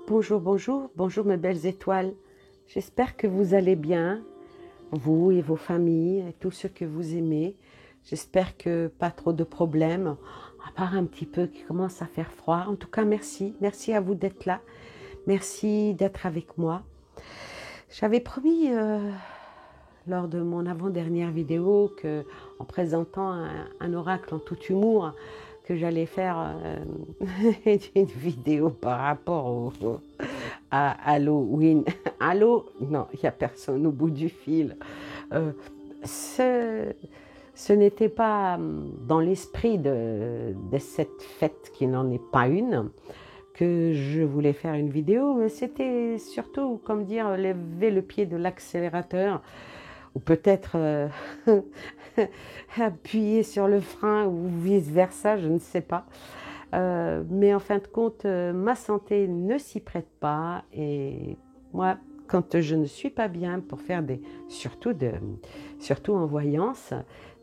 Bonjour, bonjour, bonjour mes belles étoiles. J'espère que vous allez bien, vous et vos familles, et tous ceux que vous aimez. J'espère que pas trop de problèmes, à part un petit peu qui commence à faire froid. En tout cas, merci. Merci à vous d'être là. Merci d'être avec moi. J'avais promis lors de mon avant-dernière vidéo que, en présentant un oracle en tout humour, que j'allais faire une vidéo par rapport à Halloween. Allô? Non, il n'y a personne au bout du fil. Euh, ce ce n'était pas dans l'esprit de cette fête qui n'en est pas une que je voulais faire une vidéo, mais c'était surtout, comme dire, lever le pied de l'accélérateur ou peut-être appuyer sur le frein ou vice-versa, je ne sais pas. Mais en fin de compte, ma santé ne s'y prête pas et moi, quand je ne suis pas bien pour faire surtout en voyance,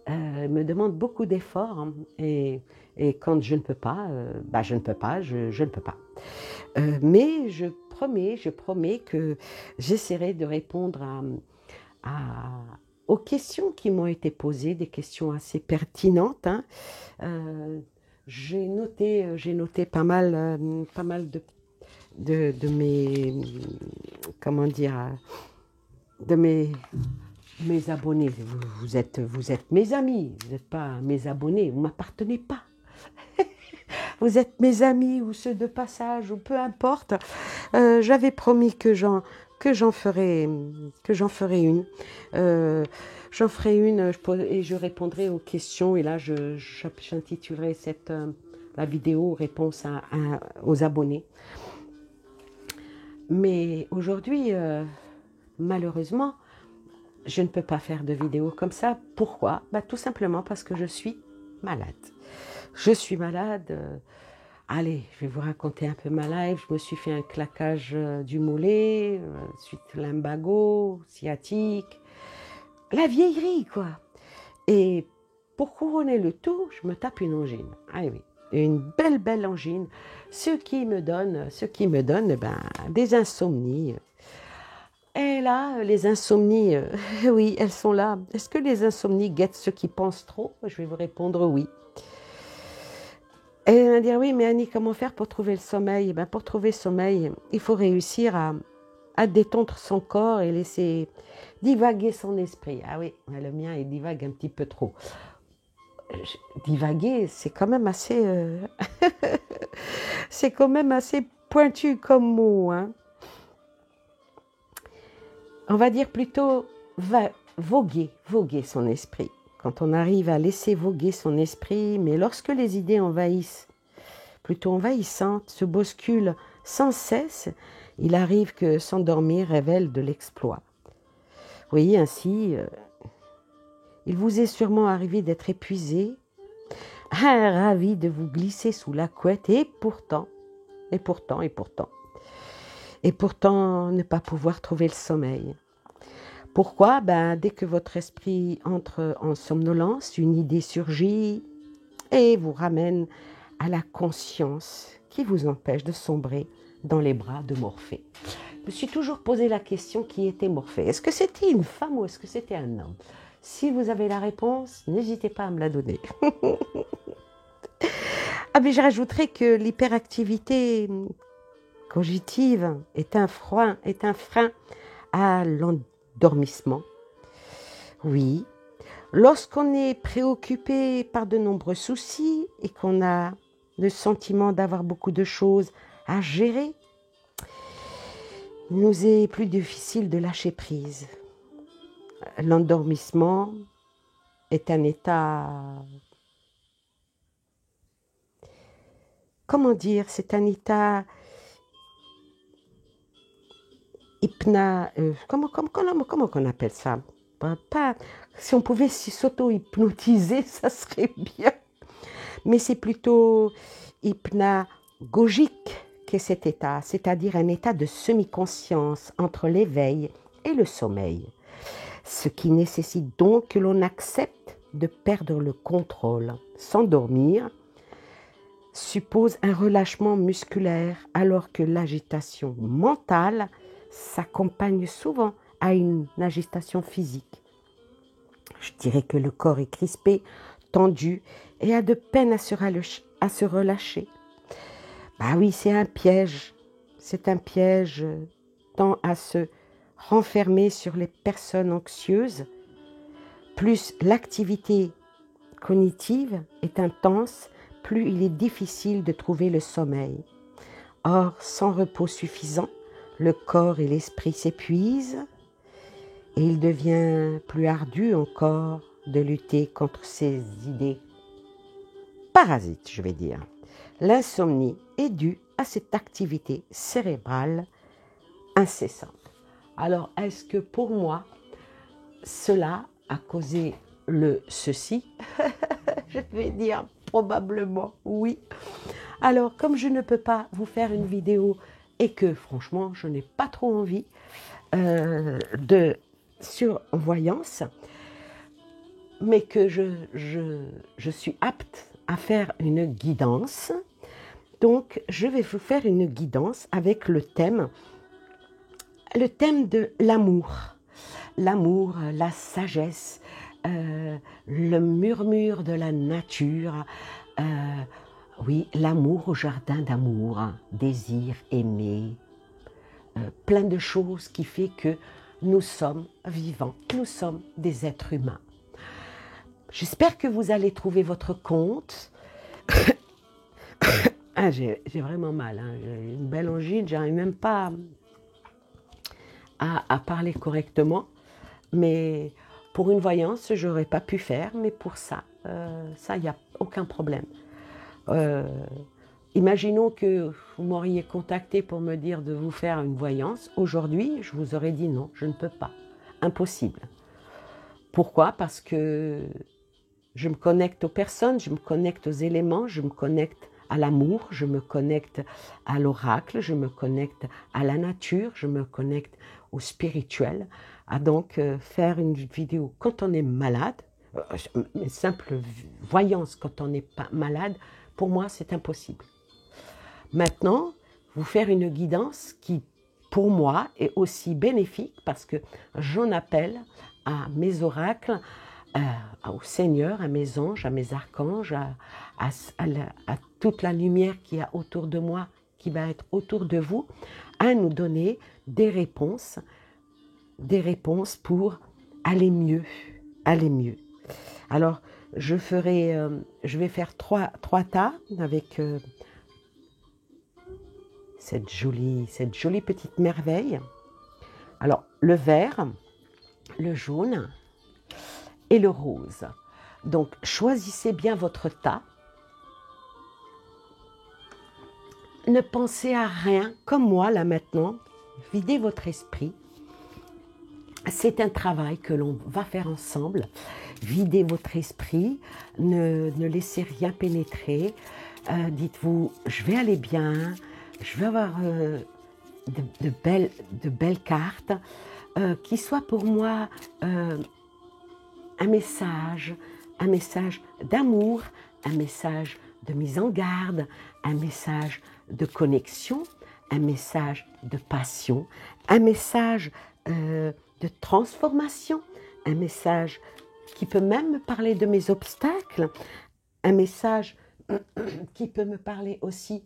me demande beaucoup d'efforts hein, et quand je ne peux pas, je ne peux pas, je ne peux pas. Mais je promets que j'essaierai de répondre aux questions qui m'ont été posées, des questions assez pertinentes. Hein. Euh, j'ai noté pas mal de mes, comment dire, de mes abonnés. Vous êtes mes amis, vous n'êtes pas mes abonnés, vous ne m'appartenez pas. Vous êtes mes amis ou ceux de passage ou peu importe. J'avais promis que j'en ferais une. J'en ferai une et je répondrai aux questions. Et là, j'intitulerai la vidéo réponse aux abonnés. Mais aujourd'hui, malheureusement, je ne peux pas faire de vidéo comme ça. Pourquoi? Tout simplement parce que je suis malade. Je suis malade. Allez, je vais vous raconter un peu ma life. Je me suis fait un claquage du mollet, suite lumbago, sciatique. La vieillerie, quoi. Et pour couronner le tout, je me tape une angine. Ah oui, une belle angine. Ce qui me donne des insomnies. Et là, les insomnies, oui, elles sont là. Est-ce que les insomnies guettent ceux qui pensent trop? Je vais vous répondre oui. Et elle va dire, oui, mais Annie, comment faire pour trouver le sommeil? Pour trouver le sommeil, il faut réussir à détendre son corps et laisser divaguer son esprit. Ah oui, le mien, il divague un petit peu trop. Divaguer, c'est quand même assez... c'est quand même assez pointu comme mot. Hein. On va dire plutôt voguer son esprit. Quand on arrive à laisser voguer son esprit, mais lorsque les idées envahissent, plutôt envahissantes, se bousculent sans cesse, il arrive que s'endormir révèle de l'exploit. Oui, ainsi, il vous est sûrement arrivé d'être épuisé, ravi de vous glisser sous la couette, et pourtant, ne pas pouvoir trouver le sommeil. Pourquoi? Dès que votre esprit entre en somnolence, une idée surgit et vous ramène à la conscience qui vous empêche de sombrer dans les bras de Morphée. Je me suis toujours posé la question qui était Morphée. Est-ce que c'était une femme ou est-ce que c'était un homme? Si vous avez la réponse, n'hésitez pas à me la donner. Je rajouterai que l'hyperactivité cognitive est un frein à l'endormissement. Oui, lorsqu'on est préoccupé par de nombreux soucis et qu'on a le sentiment d'avoir beaucoup de choses à gérer, il nous est plus difficile de lâcher prise. L'endormissement est un état... Comment dire? C'est un état comment on appelle ça? Si on pouvait s'auto-hypnotiser, ça serait bien. Mais c'est plutôt hypnagogique qu'est cet état, c'est-à-dire un état de semi-conscience entre l'éveil et le sommeil. Ce qui nécessite donc que l'on accepte de perdre le contrôle. S'endormir suppose un relâchement musculaire, alors que l'agitation mentale s'accompagne souvent à une agitation physique. Je dirais que le corps est crispé, tendu et a de peine à se relâcher. Bah oui, c'est un piège. C'est un piège tend à se renfermer sur les personnes anxieuses. Plus l'activité cognitive est intense, plus il est difficile de trouver le sommeil. Or, sans repos suffisant, le corps et l'esprit s'épuisent et il devient plus ardu encore de lutter contre ces idées parasites, je vais dire. L'insomnie est due à cette activité cérébrale incessante. Alors, est-ce que pour moi, cela a causé le ceci? Je vais dire probablement oui. Alors, comme je ne peux pas vous faire une vidéo et que franchement, je n'ai pas trop envie de survoyance, mais que je suis apte à faire une guidance, donc je vais vous faire une guidance avec le thème de l'amour. L'amour, la sagesse, le murmure de la nature, oui, l'amour au jardin d'amour, désir, aimer, plein de choses qui fait que nous sommes vivants, nous sommes des êtres humains. J'espère que vous allez trouver votre compte. Ah, j'ai vraiment mal, hein. J'ai une belle angine, j'arrive même pas à parler correctement. Mais pour une voyance, je n'aurais pas pu faire, mais pour ça, il n'y a aucun problème. Imaginons que vous m'auriez contacté pour me dire de vous faire une voyance. Aujourd'hui, je vous aurais dit non, je ne peux pas. Impossible. Pourquoi? Parce que je me connecte aux personnes, je me connecte aux éléments, je me connecte à l'amour, je me connecte à l'oracle, je me connecte à la nature, je me connecte au spirituel. Donc, faire une vidéo quand on est malade, une simple voyance quand on n'est pas malade, pour moi, c'est impossible. Maintenant, vous faire une guidance qui, pour moi, est aussi bénéfique parce que j'en appelle à mes oracles, au Seigneur, à mes anges, à mes archanges, à toute la lumière qui est autour de moi, qui va être autour de vous, à nous donner des réponses pour aller mieux, aller mieux. Alors, je vais faire trois tas avec cette jolie petite merveille. Alors, le vert, le jaune et le rose. Donc, choisissez bien votre tas. Ne pensez à rien, comme moi là maintenant. Videz votre esprit. C'est un travail que l'on va faire ensemble. Videz votre esprit, ne laissez rien pénétrer. Dites-vous, je vais aller bien, je vais avoir de belles cartes qui soient pour moi un message d'amour, un message de mise en garde, un message de connexion, un message de passion, un message de transformation, un message qui peut même me parler de mes obstacles, un message qui peut me parler aussi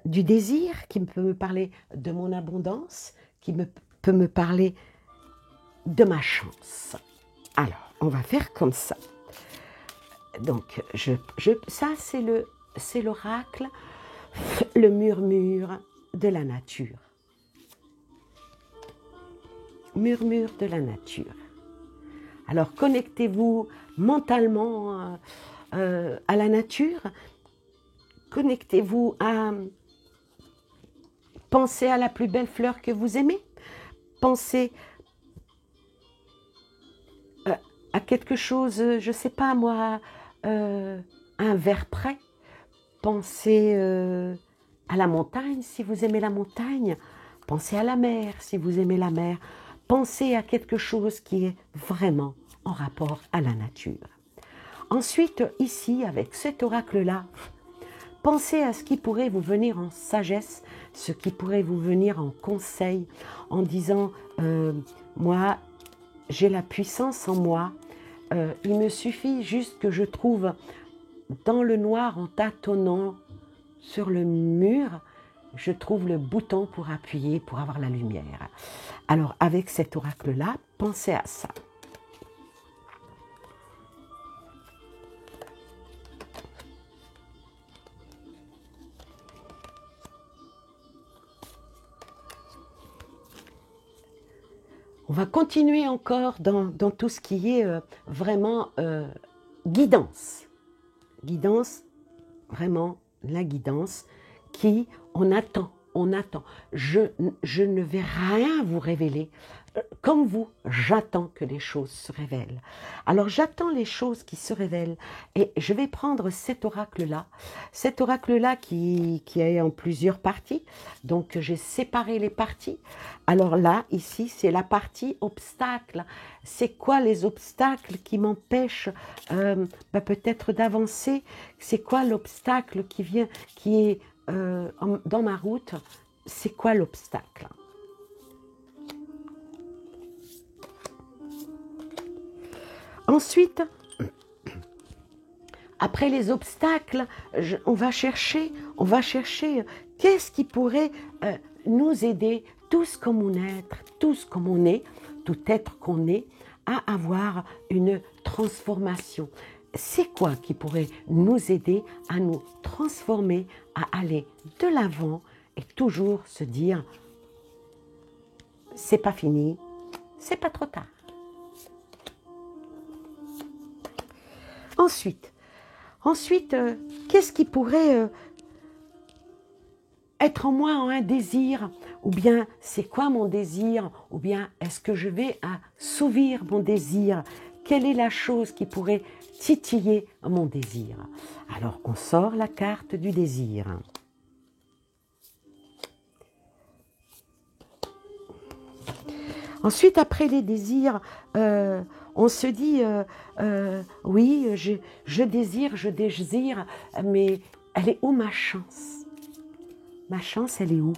du désir, qui peut me parler de mon abondance, qui peut me parler de ma chance. Alors, on va faire comme ça. Donc, ça c'est l'oracle, le murmure de la nature. Murmure de la nature. Alors, connectez-vous mentalement à la nature. Connectez-vous à... Pensez à la plus belle fleur que vous aimez. Pensez à quelque chose, je ne sais pas moi, un verre près. Pensez à la montagne si vous aimez la montagne. Pensez à la mer si vous aimez la mer. Pensez à quelque chose qui est vraiment en rapport à la nature. Ensuite, ici, avec cet oracle-là, pensez à ce qui pourrait vous venir en sagesse, ce qui pourrait vous venir en conseil, en disant moi, j'ai la puissance en moi, il me suffit juste que je trouve dans le noir en tâtonnant sur le mur, je trouve le bouton pour appuyer, pour avoir la lumière. Alors, avec cet oracle-là, pensez à ça. On va continuer encore dans tout ce qui est vraiment guidance. Guidance, vraiment la guidance qui, on attend. Je ne vais rien vous révéler. Comme vous, j'attends que les choses se révèlent. Alors j'attends les choses qui se révèlent et je vais prendre cet oracle-là qui est en plusieurs parties. Donc j'ai séparé les parties. Alors là, ici, c'est la partie obstacle. C'est quoi les obstacles qui m'empêchent peut-être d'avancer? C'est quoi l'obstacle qui est dans ma route? C'est quoi l'obstacle? Ensuite, après les obstacles, on va chercher qu'est-ce qui pourrait nous aider, tous comme on est, tout être qu'on est, à avoir une transformation. C'est quoi qui pourrait nous aider à nous transformer, à aller de l'avant et toujours se dire c'est pas fini, c'est pas trop tard. Ensuite, qu'est-ce qui pourrait être en moi un désir? Ou bien, c'est quoi mon désir? Ou bien, est-ce que je vais assouvir mon désir? Quelle est la chose qui pourrait titiller mon désir? Alors, on sort la carte du désir. Ensuite, après les désirs, on se dit, oui, je désire, mais elle est où ma chance? Ma chance, elle est où?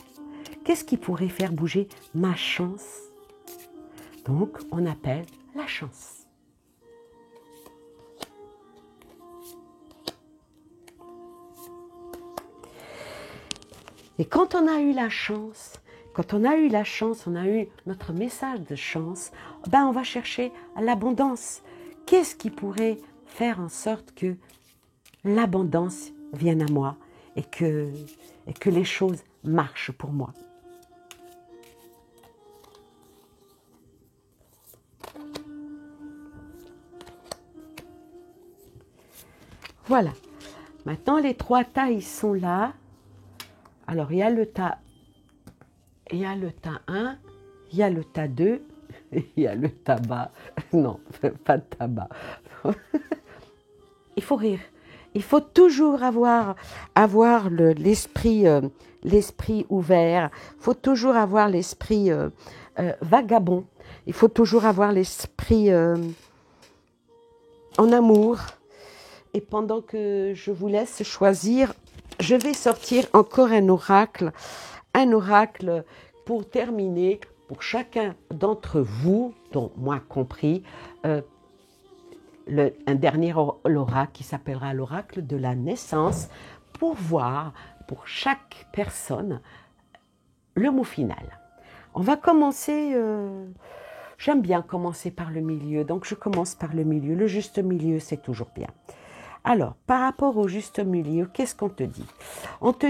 Qu'est-ce qui pourrait faire bouger ma chance? Donc, on appelle la chance. Et quand on a eu la chance, on a eu notre message de chance, on va chercher l'abondance. Qu'est-ce qui pourrait faire en sorte que l'abondance vienne à moi et que les choses marchent pour moi? Voilà. Maintenant, les 3 tas, ils sont là. Alors, il y a le tas 1, il y a le tas 2, il y a le tabac. Non, pas de tabac. Il faut rire. Il faut toujours avoir l'esprit ouvert. Il faut toujours avoir l'esprit vagabond. Il faut toujours avoir l'esprit en amour. Et pendant que je vous laisse choisir, je vais sortir encore un oracle pour terminer, pour chacun d'entre vous, dont moi compris, un dernier oracle qui s'appellera l'oracle de la naissance, pour voir pour chaque personne le mot final. On va commencer, j'aime bien commencer par le milieu, donc je commence par le milieu. Le juste milieu, c'est toujours bien. Alors, par rapport au juste milieu, qu'est-ce qu'on te dit? On te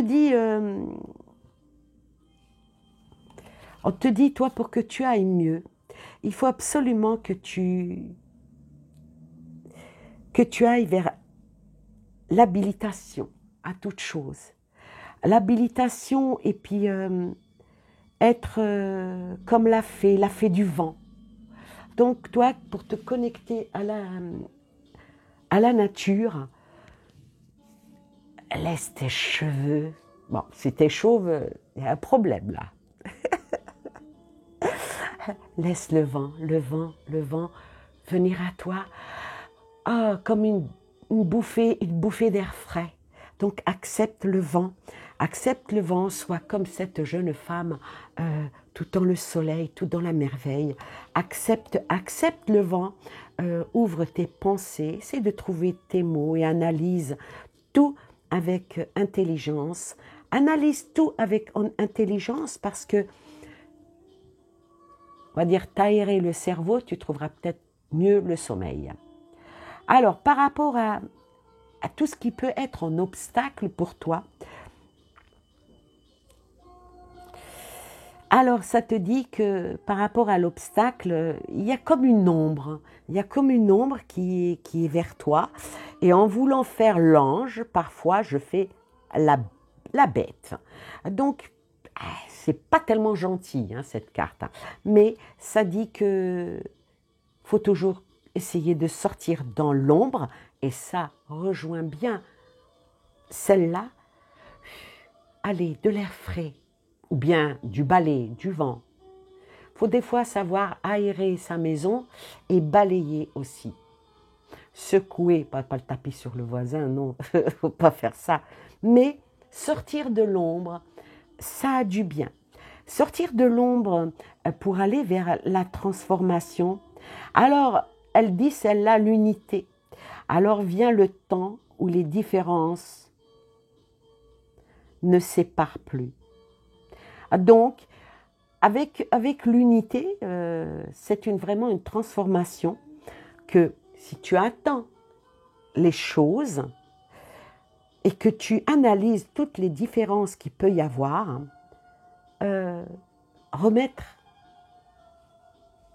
dit, toi, pour que tu ailles mieux, il faut absolument que tu ailles vers l'habilitation à toute chose. L'habilitation et puis être comme la fée du vent. Donc, toi, pour te connecter à la nature, laisse tes cheveux. Bon, si t'es chauve, il y a un problème là. Laisse le vent venir à toi comme une une bouffée d'air frais. Donc accepte le vent, sois comme cette jeune femme, tout dans le soleil, tout dans la merveille. Accepte le vent, ouvre tes pensées, essaie de trouver tes mots et analyse tout avec intelligence. Analyse tout avec intelligence parce que, on va dire, t'aérer le cerveau, tu trouveras peut-être mieux le sommeil. Alors, par rapport à tout ce qui peut être un obstacle pour toi, alors ça te dit que par rapport à l'obstacle, il y a comme une ombre. Il y a comme une ombre qui est vers toi. Et en voulant faire l'ange, parfois je fais la bête. Donc, c'est pas tellement gentil, hein, cette carte. Mais ça dit que faut toujours essayer de sortir dans l'ombre. Et ça rejoint bien celle-là. Allez, de l'air frais. Ou bien du balai, du vent. Il faut des fois savoir aérer sa maison et balayer aussi. Secouer, pas le tapis sur le voisin, non, il ne faut pas faire ça. Mais sortir de l'ombre, ça a du bien. Sortir de l'ombre pour aller vers la transformation. Alors, elle dit celle-là, l'unité. Alors vient le temps où les différences ne séparent plus. Donc, avec l'unité, c'est vraiment une transformation que si tu attends les choses et que tu analyses toutes les différences qu'il peut y avoir, remettre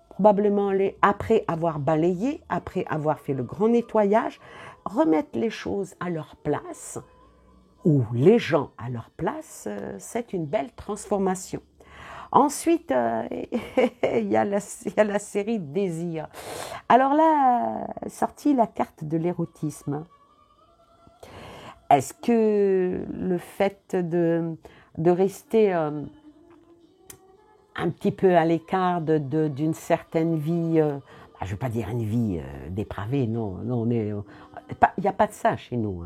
probablement après avoir balayé, après avoir fait le grand nettoyage, remettre les choses à leur place, ou les gens à leur place, c'est une belle transformation. Ensuite, il y a la série Désir. Alors là, sortie la carte de l'érotisme. Est-ce que le fait de rester un petit peu à l'écart d'une certaine vie, je ne veux pas dire une vie dépravée, non, il n'y a pas de ça chez nous,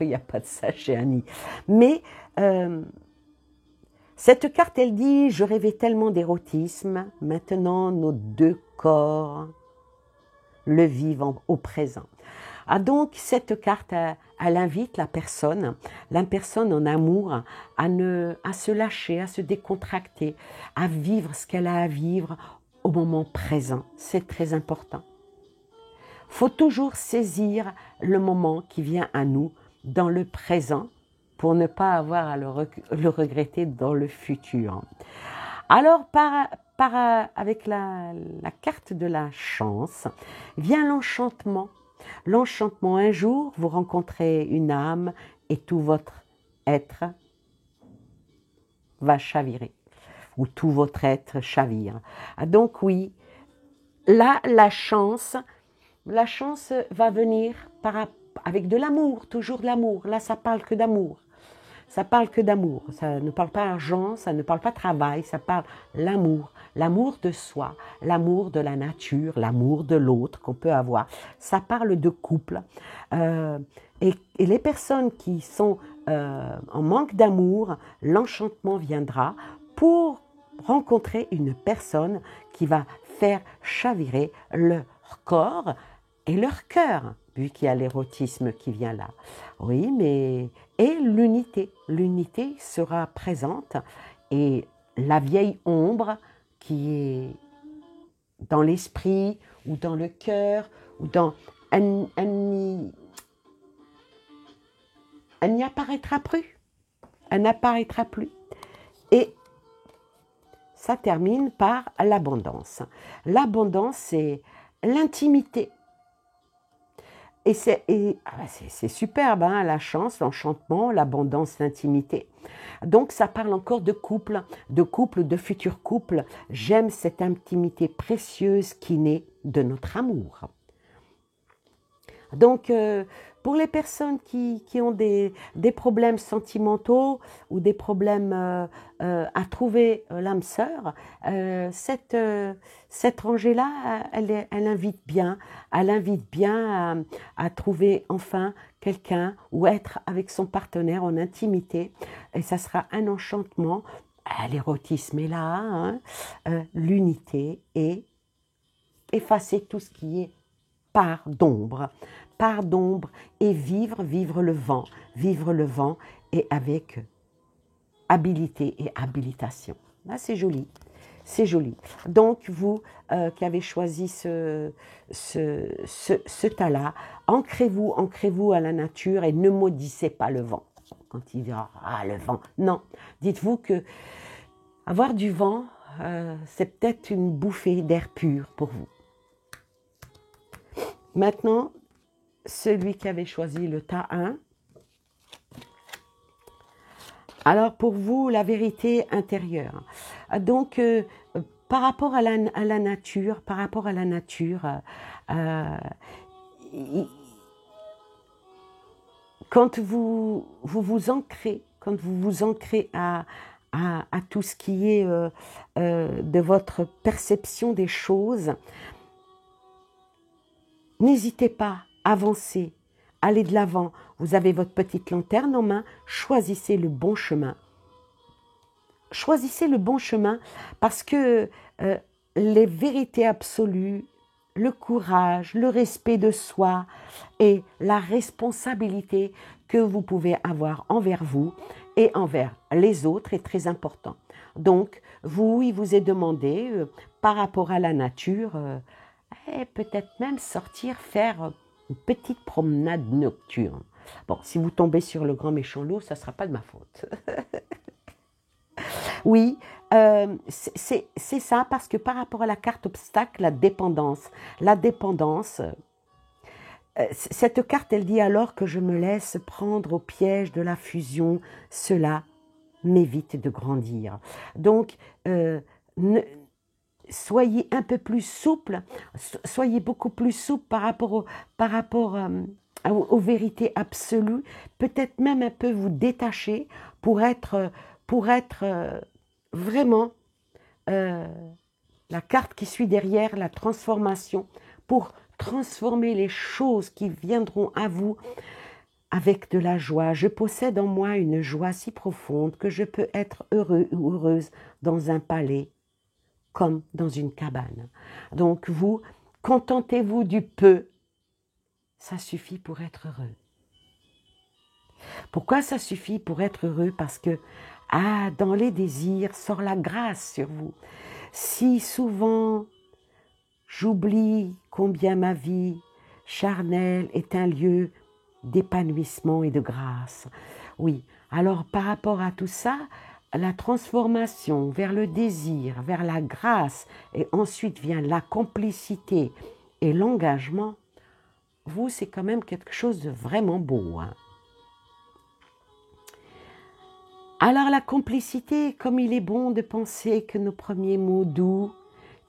il n'y a pas de ça chez Annie. Mais cette carte, elle dit, je rêvais tellement d'érotisme, maintenant nos deux corps le vivent au présent. Ah, donc cette carte, elle invite la personne en amour à se lâcher, à se décontracter, à vivre ce qu'elle a à vivre au moment présent. C'est très important. Il faut toujours saisir le moment qui vient à nous dans le présent pour ne pas avoir à le regretter dans le futur. Alors, avec la carte de la chance, vient l'enchantement. L'enchantement, un jour, vous rencontrez une âme et tout votre être va chavirer, ou tout votre être chavire. Donc oui, là, la chance va venir avec de l'amour, toujours de l'amour. Là, ça parle que d'amour. Ça parle que d'amour. Ça ne parle pas argent, ça ne parle pas travail, ça parle l'amour. L'amour de soi, l'amour de la nature, l'amour de l'autre qu'on peut avoir. Ça parle de couple. Et les personnes qui sont en manque d'amour, l'enchantement viendra pour rencontrer une personne qui va faire chavirer leur corps et leur cœur, vu qu'il y a l'érotisme qui vient là. Oui, mais... Et l'unité sera présente et la vieille ombre qui est dans l'esprit ou dans le cœur ou dans... Elle n'y apparaîtra plus. Elle n'apparaîtra plus. Et ça termine par l'abondance. L'abondance, c'est l'intimité. Et c'est superbe, hein, la chance, l'enchantement, l'abondance, l'intimité. Donc ça parle encore de couple, de futur couple. J'aime cette intimité précieuse qui naît de notre amour. Donc Pour les personnes qui ont des problèmes sentimentaux ou des problèmes à trouver l'âme sœur, cette rangée-là, elle invite bien à trouver enfin quelqu'un ou être avec son partenaire en intimité. Et ça sera un enchantement. L'érotisme est là, hein, l'unité et effacer tout ce qui est part d'ombre et vivre le vent et avec habilité et habilitation. Là, c'est joli, c'est joli. Donc, vous qui avez choisi ce tas-là, ancrez-vous à la nature et ne maudissez pas le vent. Quand il dit « Ah, le vent », non, dites-vous que avoir du vent, c'est peut-être une bouffée d'air pur pour vous. Maintenant, celui qui avait choisi le tas 1. Alors pour vous, la vérité intérieure. Donc, par rapport à la nature, quand vous vous ancrez à tout ce qui est de votre perception des choses, n'hésitez pas, avancez, allez de l'avant. Vous avez votre petite lanterne en main, choisissez le bon chemin. Choisissez le bon chemin parce que les vérités absolues, le courage, le respect de soi et la responsabilité que vous pouvez avoir envers vous et envers les autres est très important. Donc, il vous est demandé, par rapport à la nature, peut-être même sortir faire une petite promenade nocturne. Bon, si vous tombez sur le grand méchant loup, ça ne sera pas de ma faute. Oui, c'est ça, parce que par rapport à la carte obstacle, la dépendance, cette carte, elle dit alors que je me laisse prendre au piège de la fusion, cela m'évite de grandir. Donc, soyez un peu plus souple, soyez beaucoup plus souple par rapport aux vérités absolues, peut-être même un peu vous détacher pour être vraiment la carte qui suit derrière, la transformation, pour transformer les choses qui viendront à vous avec de la joie. Je possède en moi une joie si profonde que je peux être heureux ou heureuse dans un palais comme dans une cabane. Donc vous, contentez-vous du peu, ça suffit pour être heureux. Pourquoi ça suffit pour être heureux? Parce que dans les désirs sort la grâce sur vous. Si souvent j'oublie combien ma vie charnelle est un lieu d'épanouissement et de grâce. Oui, alors par rapport à tout ça, la transformation vers le désir, vers la grâce, et ensuite vient la complicité et l'engagement, vous, c'est quand même quelque chose de vraiment beau. Hein. Alors la complicité, comme il est bon de penser que nos premiers mots doux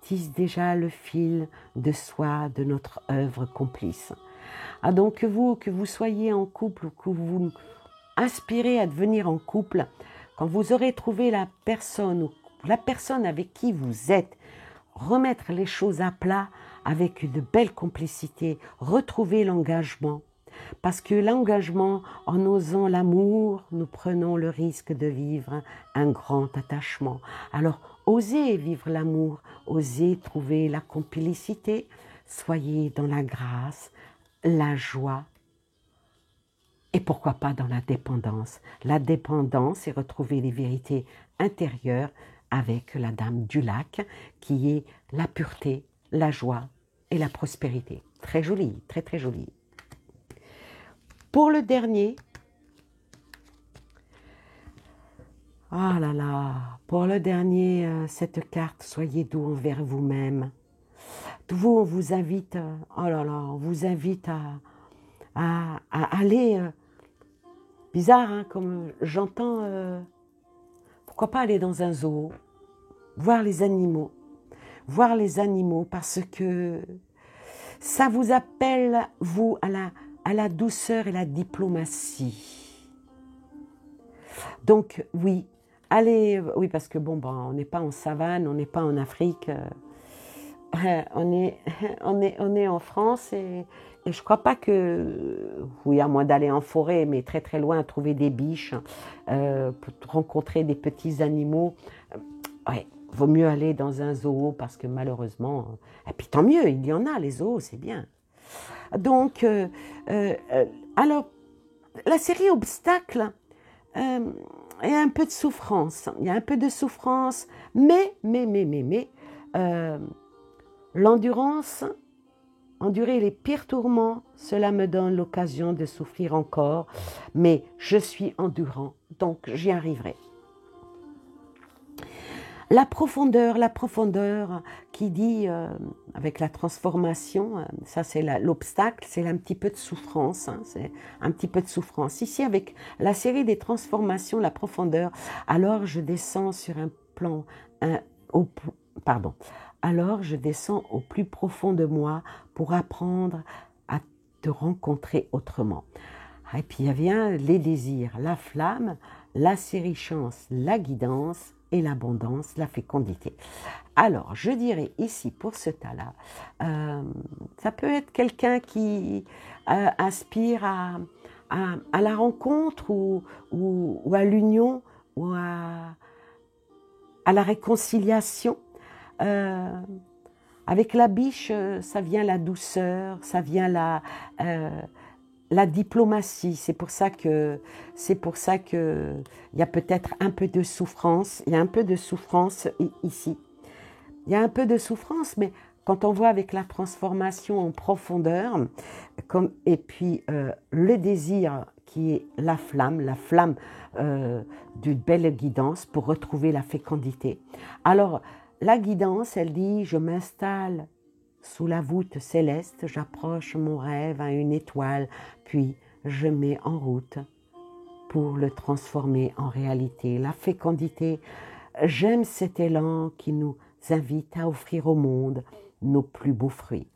tissent déjà le fil de soie de notre œuvre complice. Ah donc que vous soyez en couple ou que vous aspirez à devenir en couple, quand vous aurez trouvé la personne avec qui vous êtes, remettre les choses à plat avec une belle complicité, retrouver l'engagement. Parce que l'engagement, en osant l'amour, nous prenons le risque de vivre un grand attachement. Alors, osez vivre l'amour, osez trouver la complicité, soyez dans la grâce, la joie, et pourquoi pas dans la dépendance. La dépendance, c'est retrouver les vérités intérieures avec la dame du lac, qui est la pureté, la joie et la prospérité. Très joli, très très joli. Pour le dernier, ah là là, pour le dernier, cette carte, soyez doux envers vous-même. Vous, on vous invite, oh là là, on vous invite à aller, bizarre, hein, comme j'entends, pourquoi pas aller dans un zoo, voir les animaux parce que ça vous appelle, vous, à à la douceur et la diplomatie. Donc oui, allez, oui parce que bon, on n'est pas en savane, on n'est pas en Afrique, on est en France et je crois pas que, oui à moins d'aller en forêt, mais très très loin, trouver des biches, pour rencontrer des petits animaux, ouais, vaut mieux aller dans un zoo parce que malheureusement, et puis tant mieux, il y en a les zoos, c'est bien. Donc, alors, la série Obstacles, il y a un peu de souffrance. Il y a un peu de souffrance, mais l'endurance, endurer les pires tourments, cela me donne l'occasion de souffrir encore, mais je suis endurant, donc j'y arriverai. La profondeur qui dit, avec la transformation, ça c'est l'obstacle, c'est un petit peu de souffrance, hein, c'est un petit peu de souffrance. Ici avec la série des transformations, la profondeur, alors je descends sur un plan, alors je descends au plus profond de moi pour apprendre à te rencontrer autrement. Et puis il vient les désirs, la flamme, la sérichance, la guidance, et l'abondance, la fécondité. Alors, je dirais ici, pour ce tas-là, ça peut être quelqu'un qui aspire à la rencontre ou à l'union ou à la réconciliation. Avec la biche, ça vient la douceur, ça vient la diplomatie, c'est pour ça que il y a peut-être un peu de souffrance, il y a un peu de souffrance ici. Il y a un peu de souffrance, mais quand on voit avec la transformation en profondeur, et puis le désir qui est la flamme d'une belle guidance pour retrouver la fécondité. Alors, la guidance, elle dit, je m'installe sous la voûte céleste, j'approche mon rêve à une étoile, puis je mets en route pour le transformer en réalité. La fécondité, j'aime cet élan qui nous invite à offrir au monde nos plus beaux fruits.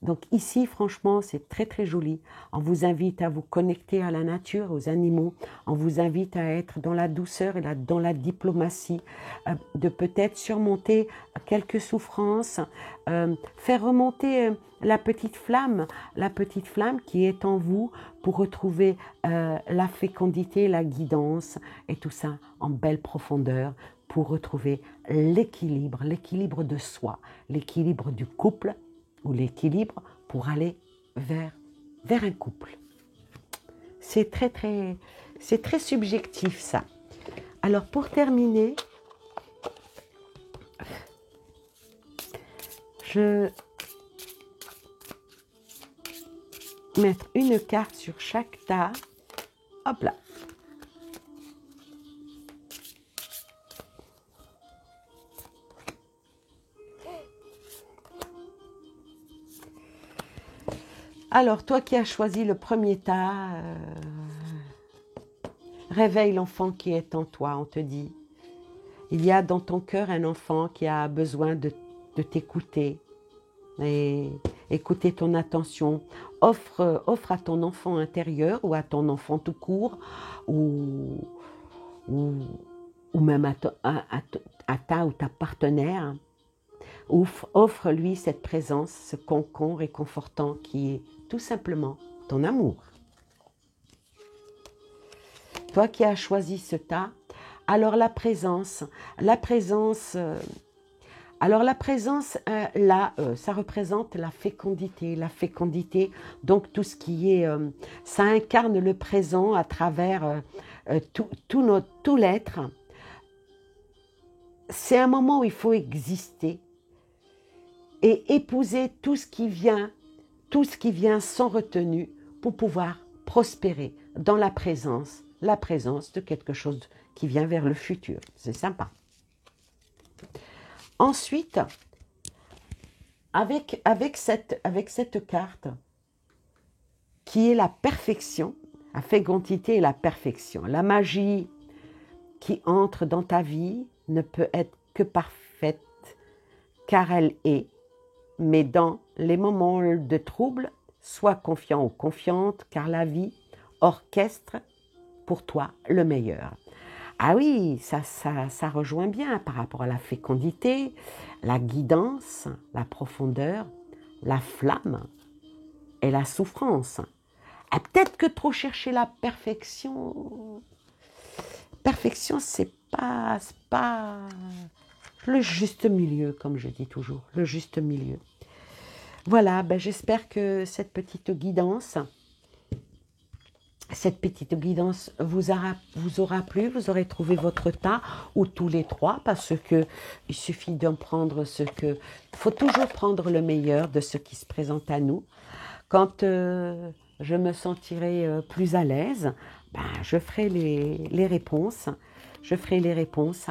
Donc ici, franchement, c'est très très joli. On vous invite à vous connecter à la nature, aux animaux. On vous invite à être dans la douceur et dans la diplomatie, de peut-être surmonter quelques souffrances, faire remonter la petite flamme qui est en vous pour retrouver la fécondité, la guidance et tout ça en belle profondeur pour retrouver l'équilibre de soi, l'équilibre du couple, ou l'équilibre pour aller vers un couple. C'est très subjectif ça. Alors pour terminer, je vais mettre une carte sur chaque tas. Hop là. Alors, toi qui as choisi le premier tas, réveille l'enfant qui est en toi, on te dit. Il y a dans ton cœur un enfant qui a besoin de t'écouter et écouter ton attention. Offre à ton enfant intérieur ou à ton enfant tout court ou même à ta ou ta partenaire. Offre-lui cette présence, ce concon réconfortant qui est tout simplement ton amour. Toi qui as choisi ce tas, alors la présence, ça représente la fécondité, donc tout ce qui est, ça incarne le présent à travers tout l'être. C'est un moment où il faut exister et épouser tout ce qui vient sans retenue pour pouvoir prospérer dans la présence de quelque chose qui vient vers le futur. C'est sympa. Ensuite, avec cette carte qui est la perfection, la fécondité et la perfection, la magie qui entre dans ta vie ne peut être que parfaite car elle est, mais dans les moments de trouble, Sois confiant ou confiante, car la vie orchestre pour toi le meilleur. Ah oui, ça rejoint bien par rapport à la fécondité, la guidance, la profondeur, la flamme et la souffrance. Ah, peut-être que trop chercher la perfection, c'est pas le juste milieu, comme je dis toujours, le juste milieu. Voilà, ben j'espère que cette petite guidance vous aura plu, vous aurez trouvé votre tas, ou tous les trois, parce que il suffit d'en prendre il faut toujours prendre le meilleur de ce qui se présente à nous. Quand je me sentirai plus à l'aise, ben, je ferai les réponses. Je ferai les réponses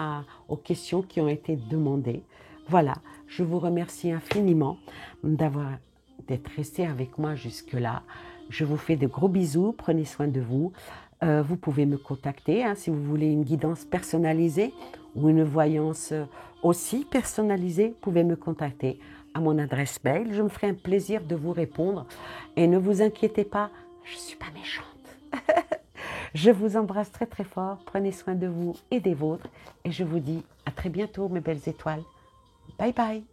aux questions qui ont été demandées. Voilà, je vous remercie infiniment d'être resté avec moi jusque-là. Je vous fais de gros bisous, prenez soin de vous. Vous pouvez me contacter si vous voulez une guidance personnalisée ou une voyance aussi personnalisée. Vous pouvez me contacter à mon adresse mail. Je me ferai un plaisir de vous répondre. Et ne vous inquiétez pas, je ne suis pas méchante. Je vous embrasse très très fort. Prenez soin de vous et des vôtres. Et je vous dis à très bientôt, mes belles étoiles. Bye bye.